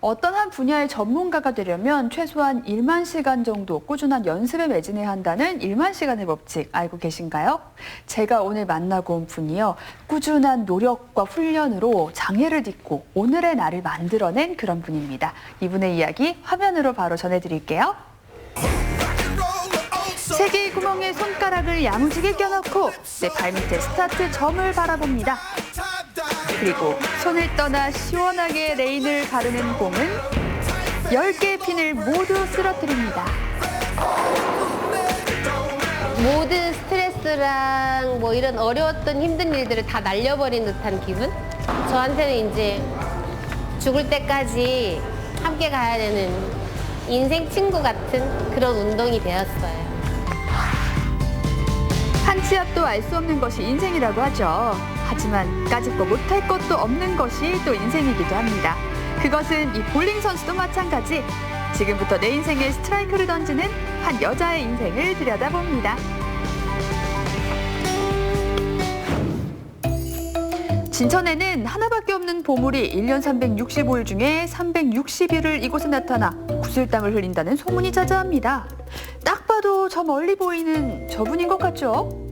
어떤 한 분야의 전문가가 되려면 최소한 1만 시간 정도 꾸준한 연습에 매진해야 한다는 1만 시간의 법칙 알고 계신가요? 제가 오늘 만나고 온 분이요. 꾸준한 노력과 훈련으로 장애를 딛고 오늘의 나를 만들어낸 그런 분입니다. 이분의 이야기 화면으로 바로 전해드릴게요. 세 개의 구멍에 손가락을 야무지게 껴넣고 내 발밑에 스타트 점을 바라봅니다. 그리고 손을 떠나 시원하게 레인을 가르는 공은 10개의 핀을 모두 쓰러뜨립니다. 모든 스트레스랑 뭐 이런 어려웠던 힘든 일들을 다 날려버린 듯한 기분? 저한테는 이제 죽을 때까지 함께 가야 되는 인생 친구 같은 그런 운동이 되었어요. 한 치 앞도 알 수 없는 것이 인생이라고 하죠. 하지만 까짓거 못할 것도 없는 것이 또 인생이기도 합니다. 그것은 이 볼링 선수도 마찬가지. 지금부터 내 인생에 스트라이크를 던지는 한 여자의 인생을 들여다봅니다. 진천에는 하나밖에 없는 보물이 1년 365일 중에 360일을 이곳에 나타나 구슬땀을 흘린다는 소문이 자자합니다. 딱 봐도 저 멀리 보이는 저분인 것 같죠?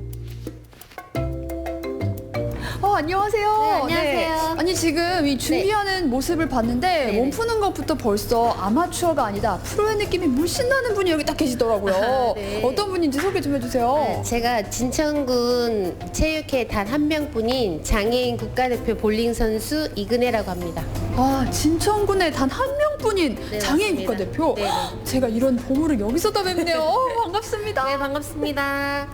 안녕하세요. 네, 안녕하세요. 아니 지금 이 준비하는 모습을 봤는데 네네. 몸 푸는 것부터 벌써 아마추어가 아니다 프로의 느낌이 물씬 나는 분이 여기 딱 계시더라고요. 네. 어떤 분인지 소개 좀 해주세요. 제가 진천군 체육회 단 한 명뿐인 장애인 국가대표 볼링 선수 이근혜라고 합니다. 진천군에 단 한 명뿐인 네, 장애인 맞습니다. 국가대표. 네네. 제가 이런 보물을 여기서 다 뵙네요. 반갑습니다. 네, 반갑습니다.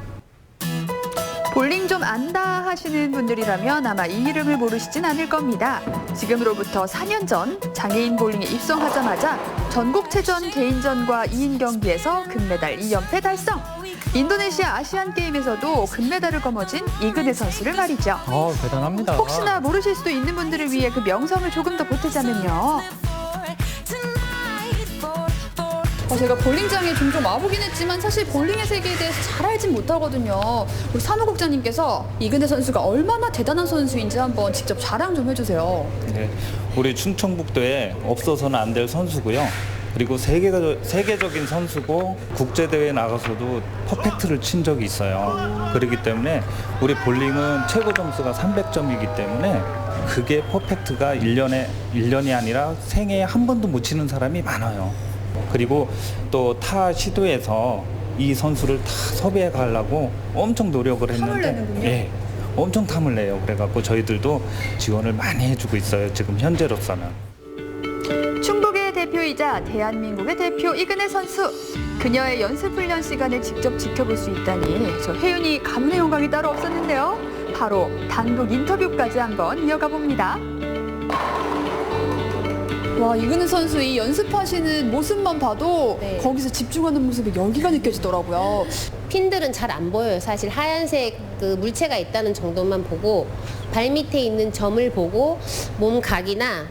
볼링 좀 안다 하시는 분들이라면 아마 이 이름을 모르시진 않을 겁니다. 지금으로부터 4년 전 장애인 볼링에 입성하자마자 전국체전 개인전과 2인 경기에서 금메달 2연패 달성. 인도네시아 아시안게임에서도 금메달을 거머쥔 이근혜 선수를 말이죠. 대단합니다. 혹시나 모르실 수도 있는 분들을 위해 그 명성을 조금 더 보태자면요. 제가 볼링장에 종종 와보긴 했지만 사실 볼링의 세계에 대해서 잘 알진 못하거든요. 우리 사무국장님께서 이근혜 선수가 얼마나 대단한 선수인지 한번 직접 자랑 좀 해주세요. 네, 우리 충청북도에 없어서는 안 될 선수고요. 그리고 세계적인 선수고 국제대회에 나가서도 퍼펙트를 친 적이 있어요. 그렇기 때문에 우리 볼링은 최고 점수가 300점이기 때문에 그게 퍼펙트가 1년이 아니라 생애에 한 번도 못 치는 사람이 많아요. 그리고 또 타 시도에서 이 선수를 다 섭외해 가려고 엄청 노력을 했는데 탐을 내는군요. 예, 엄청 탐을 내요. 그래갖고 저희들도 지원을 많이 해주고 있어요. 지금 현재로서는. 충북의 대표이자 대한민국의 대표 이근혜 선수. 그녀의 연습 훈련 시간을 직접 지켜볼 수 있다니 저 혜윤이 가문의 영광이 따로 없었는데요. 바로 단독 인터뷰까지 한번 이어가 봅니다. 이근혜 선수 이 연습하시는 모습만 봐도 네. 거기서 집중하는 모습에 열기가 느껴지더라고요. 핀들은 잘 안 보여요. 사실 하얀색 그 물체가 있다는 정도만 보고 발 밑에 있는 점을 보고 몸 각이나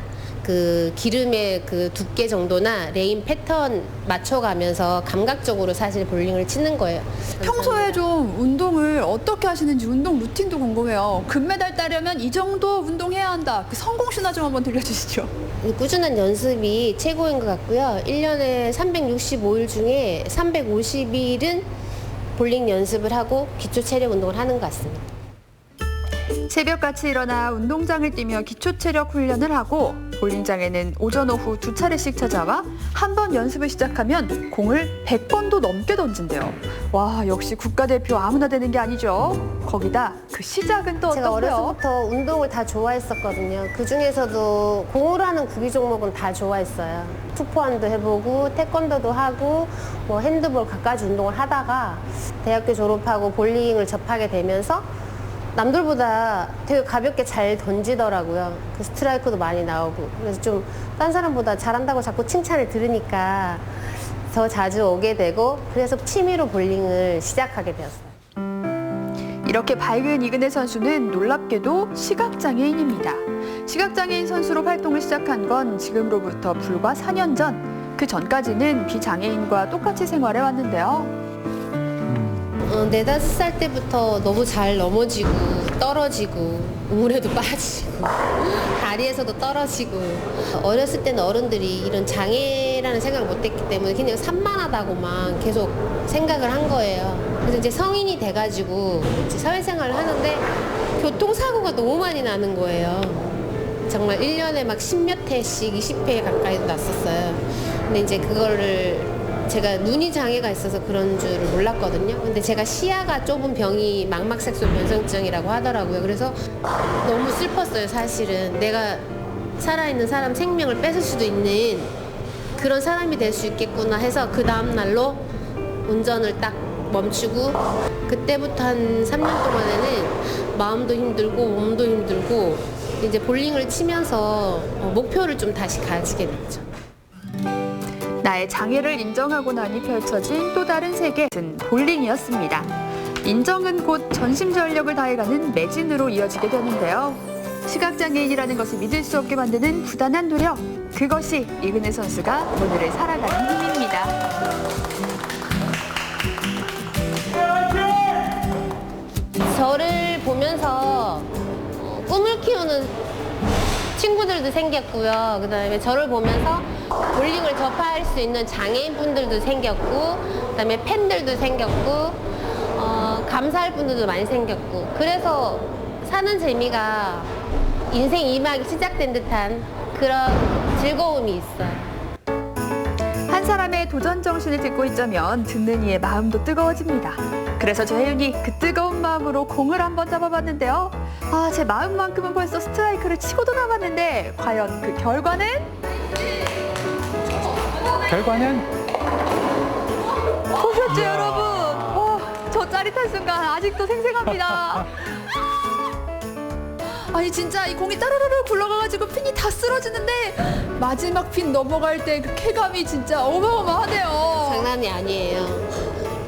그 기름의 그 두께 정도나 레인 패턴 맞춰가면서 감각적으로 사실 볼링을 치는 거예요. 평소에 좀 운동을 어떻게 하시는지 운동 루틴도 궁금해요. 금메달 따려면 이 정도 운동해야 한다. 그 성공 신화 좀 한번 들려주시죠. 이 꾸준한 연습이 최고인 것 같고요. 1년에 365일 중에 350일은 볼링 연습을 하고 기초 체력 운동을 하는 것 같습니다. 새벽같이 일어나 운동장을 뛰며 기초 체력 훈련을 하고 볼링장에는 오전 오후 2차례씩 찾아와 한 번 연습을 시작하면 공을 100번도 넘게 던진대요. 와, 역시 국가대표 아무나 되는 게 아니죠. 거기다 그 시작은 또 제가 어떻고요? 어려서부터 운동을 다 좋아했었거든요. 그 중에서도 공으로 하는 구기 종목은 다 좋아했어요. 투포환도 해보고 태권도도 하고 뭐 핸드볼 갖가지 운동을 하다가 대학교 졸업하고 볼링을 접하게 되면서 남들보다 되게 가볍게 잘 던지더라고요. 그 스트라이크도 많이 나오고. 그래서 좀 딴 사람보다 잘한다고 자꾸 칭찬을 들으니까 더 자주 오게 되고 그래서 취미로 볼링을 시작하게 되었어요. 이렇게 밝은 이근혜 선수는 놀랍게도 시각장애인입니다. 시각장애인 선수로 활동을 시작한 건 지금으로부터 불과 4년 전. 그 전까지는 비장애인과 똑같이 생활해 왔는데요. 4, 5살 때부터 너무 잘 넘어지고 떨어지고 우물에도 빠지고 다리에서도 떨어지고 어렸을 때는 어른들이 이런 장애라는 생각을 못했기 때문에 그냥 산만하다고만 계속 생각을 한 거예요. 그래서 이제 성인이 돼가지고 이제 사회생활을 하는데 교통사고가 너무 많이 나는 거예요. 정말 1년에 막 10몇 회씩 20회 가까이도 났었어요. 근데 이제 그거를 제가 눈이 장애가 있어서 그런 줄을 몰랐거든요. 근데 제가 시야가 좁은 병이 망막색소 변성증이라고 하더라고요. 그래서 너무 슬펐어요, 사실은. 내가 살아있는 사람 생명을 뺏을 수도 있는 그런 사람이 될 수 있겠구나 해서 그 다음 날로 운전을 딱 멈추고 그때부터 한 3년 동안에는 마음도 힘들고 몸도 힘들고 이제 볼링을 치면서 목표를 좀 다시 가지게 됐죠. 나의 장애를 인정하고 나니 펼쳐진 또 다른 세계는 볼링이었습니다. 인정은 곧 전심전력을 다해가는 매진으로 이어지게 되는데요. 시각장애인이라는 것을 믿을 수 없게 만드는 부단한 노력, 그것이 이근혜 선수가 오늘을 살아가는 힘입니다. 저를 보면서 꿈을 키우는 친구들도 생겼고요. 그다음에 저를 보면서 볼링을 접할 수 있는 장애인 분들도 생겼고, 그다음에 팬들도 생겼고, 감사할 분들도 많이 생겼고, 그래서 사는 재미가 인생 2막이 시작된 듯한 그런 즐거움이 있어요. 한 사람의 도전 정신을 듣고 있자면 듣는 이의 마음도 뜨거워집니다. 그래서 저혜윤이 그 뜨거운 마음으로 공을 한번 잡아봤는데요. 제 마음만큼은 벌써 스트라이크를 치고도 남았는데 과연 그 결과는? 보셨죠, 여러분? 저 짜릿한 순간 아직도 생생합니다. 아니 진짜 이 공이 따르르르 굴러가가지고 핀이 다 쓰러지는데 마지막 핀 넘어갈 때 그 쾌감이 진짜 어마어마하네요. 장난이 아니에요.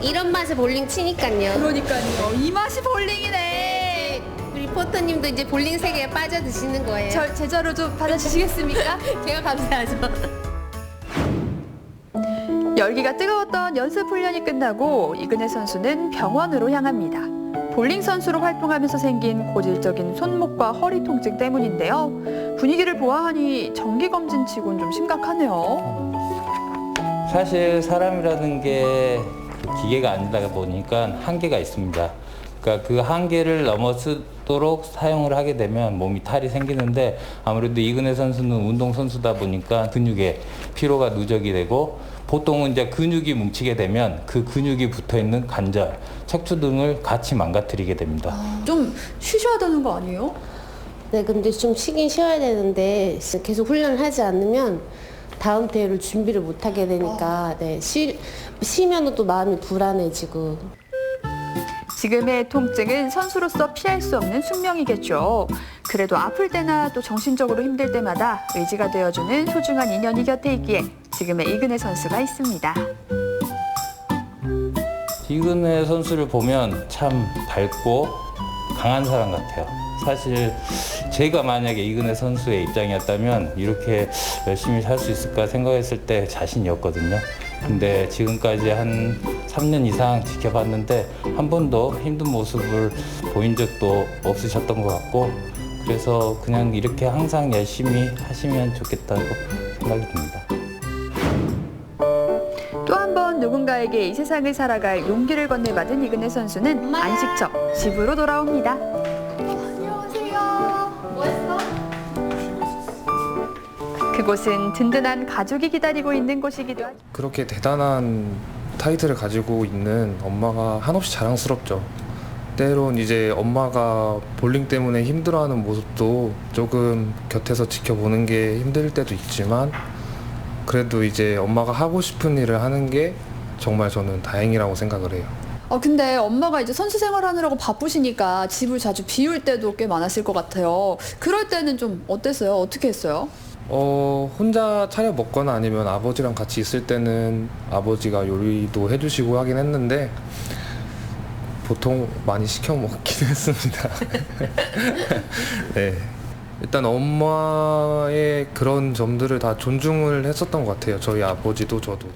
이런 맛에 볼링 치니까요. 그러니까요. 이 맛이 볼링이네. 리포터님도 이제 볼링 세계에 빠져드시는 거예요. 저 제자로 좀 받아주시겠습니까? 제가 감사하죠. 열기가 뜨거웠던 연습 훈련이 끝나고 이근혜 선수는 병원으로 향합니다. 볼링 선수로 활동하면서 생긴 고질적인 손목과 허리 통증 때문인데요. 분위기를 보아하니 정기검진치곤 좀 심각하네요. 사실 사람이라는 게 기계가 아니다 보니까 한계가 있습니다. 그러니까 그 한계를 넘어서도록 사용을 하게 되면 몸이 탈이 생기는데 아무래도 이근혜 선수는 운동선수다 보니까 근육에 피로가 누적이 되고 보통은 이제 근육이 뭉치게 되면 그 근육이 붙어있는 관절, 척추 등을 같이 망가뜨리게 됩니다. 좀 쉬셔야 되는 거 아니에요? 네, 근데 좀 쉬긴 쉬어야 되는데 계속 훈련을 하지 않으면 다음 대회를 준비를 못 하게 되니까 네, 쉬면 또 마음이 불안해지고. 지금의 통증은 선수로서 피할 수 없는 숙명이겠죠. 그래도 아플 때나 또 정신적으로 힘들 때마다 의지가 되어주는 소중한 인연이 곁에 있기에 지금의 이근혜 선수가 있습니다. 이근혜 선수를 보면 참 밝고 강한 사람 같아요. 사실 제가 만약에 이근혜 선수의 입장이었다면 이렇게 열심히 살 수 있을까 생각했을 때 자신이 없거든요. 근데 지금까지 한 3년 이상 지켜봤는데 한 번도 힘든 모습을 보인 적도 없으셨던 것 같고, 그래서 그냥 이렇게 항상 열심히 하시면 좋겠다고 생각이 듭니다. 또 한 번 누군가에게 이 세상을 살아갈 용기를 건네받은 이근혜 선수는 안식처 집으로 돌아옵니다. 안녕하세요. 뭐 했어? 그곳은 든든한 가족이 기다리고 있는 곳이기도 하죠. 그렇게 대단한 타이틀을 가지고 있는 엄마가 한없이 자랑스럽죠. 때론 이제 엄마가 볼링 때문에 힘들어하는 모습도 조금 곁에서 지켜보는 게 힘들 때도 있지만, 그래도 이제 엄마가 하고 싶은 일을 하는 게 정말 저는 다행이라고 생각을 해요. 근데 엄마가 이제 선수 생활하느라고 바쁘시니까 집을 자주 비울 때도 꽤 많았을 것 같아요. 그럴 때는 좀 어땠어요? 어떻게 했어요? 혼자 차려 먹거나 아니면 아버지랑 같이 있을 때는 아버지가 요리도 해주시고 하긴 했는데 보통 많이 시켜 먹긴 했습니다. 네. 일단 엄마의 그런 점들을 다 존중을 했었던 것 같아요. 저희 아버지도 저도.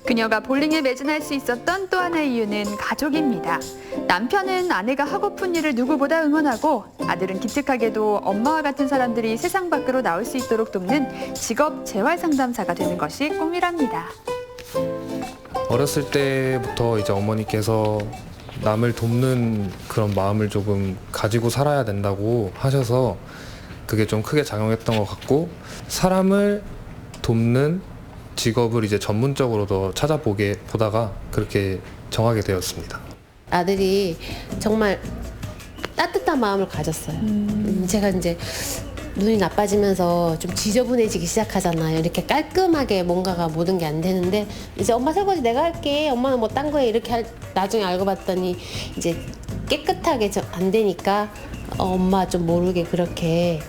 그녀가 볼링에 매진할 수 있었던 또 하나의 이유는 가족입니다. 남편은 아내가 하고픈 일을 누구보다 응원하고 아들은 기특하게도 엄마와 같은 사람들이 세상 밖으로 나올 수 있도록 돕는 직업 재활 상담사가 되는 것이 꿈이랍니다. 어렸을 때부터 이제 어머니께서 남을 돕는 그런 마음을 조금 가지고 살아야 된다고 하셔서 그게 좀 크게 작용했던 것 같고, 사람을 돕는 직업을 이제 전문적으로 더 보다가 그렇게 정하게 되었습니다. 아들이 정말 따뜻한 마음을 가졌어요. 제가 이제 눈이 나빠지면서 좀 지저분해지기 시작하잖아요. 이렇게 깔끔하게 뭔가가 모든 게 안 되는데, 이제 엄마 설거지 내가 할게, 엄마는 뭐 딴 거에 이렇게 나중에 알고 봤더니 이제 깨끗하게 안 되니까 엄마 좀 모르게 그렇게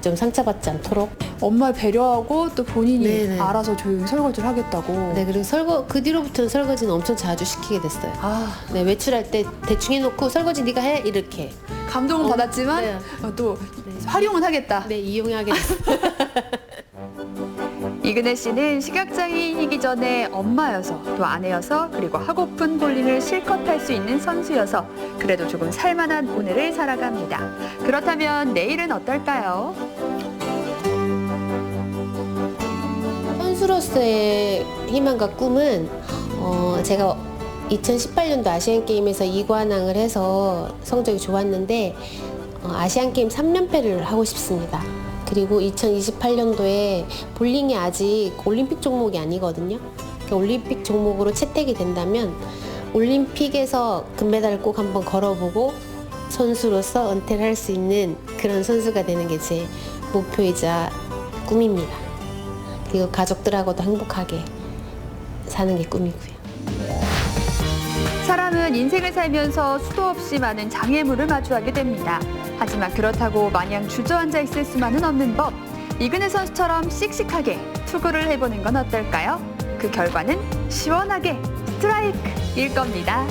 좀 상처받지 않도록. 엄마를 배려하고 또 본인이 네네. 알아서 조용히 설거지를 하겠다고. 네, 그리고 그 뒤로부터는 설거지는 엄청 자주 시키게 됐어요. 아, 네, 외출할 때 대충 해놓고 설거지 네가 해 이렇게. 감동은 받았지만 네. 또 활용은 하겠다. 네, 이용하게 됐어요. 이근혜 씨는 시각장애인이기 전에 엄마여서 또 아내여서 그리고 하고픈 볼링을 실컷 할 수 있는 선수여서 그래도 조금 살만한 오늘을 살아갑니다. 그렇다면 내일은 어떨까요? 선수로서의 희망과 꿈은 제가 2018년도 아시안게임에서 2관왕을 해서 성적이 좋았는데 아시안게임 3連覇를 하고 싶습니다. 그리고 2028년도에 볼링이 아직 올림픽 종목이 아니거든요. 올림픽 종목으로 채택이 된다면 올림픽에서 금메달을 꼭 한번 걸어보고 선수로서 은퇴를 할 수 있는 그런 선수가 되는 게 제 목표이자 꿈입니다. 그리고 가족들하고도 행복하게 사는 게 꿈이고요. 사람은 인생을 살면서 수도 없이 많은 장애물을 마주하게 됩니다. 하지만 그렇다고 마냥 주저앉아 있을 수만은 없는 법. 이근혜 선수처럼 씩씩하게 투구를 해보는 건 어떨까요? 그 결과는 시원하게 스트라이크일 겁니다.